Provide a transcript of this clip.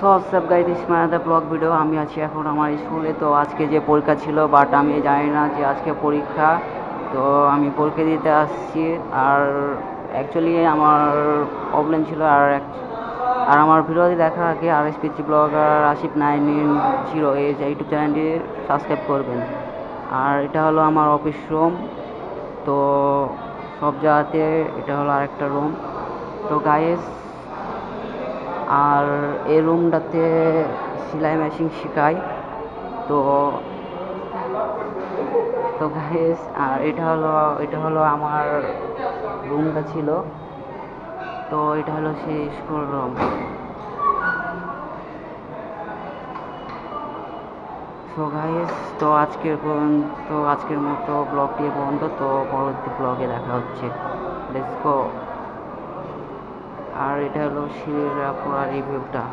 So WhatsApp guys, this my another blog video. আমি আছি এখন আমার স্কুলে। তো আজকে যে পরীক্ষা ছিল, বাট আমি জানি না যে আজকে পরীক্ষা। তো আমি পরীক্ষা দিতে আসছি। আর অ্যাকচুয়ালি আমার প্রবলেম ছিল। আর আমার ভিডিওটি দেখার আগে আর এসপিসি ব্লগার আসিফ990 ইউটিউব চ্যানেলটি সাবস্ক্রাইব করবেন। আর এটা হলো আমার অফিস রুম। তো সব জায়গাতে এটা হলো আরেকটা রুম। তো গাইস, আর এই রুমটাতে সেলাই মেশিন শেখায়। তো তো গাইস, আর এটা হলো আমার রুমটা ছিল। তো এটা হলো সেই স্কুল রুম। সো গাইস, আজকের মতো ব্লগটি পর্যন্ত। তো পরবর্তী ব্লগে দেখা হচ্ছে। Let's go. আর এটা হলো শিরাপুরা রিভিউটা।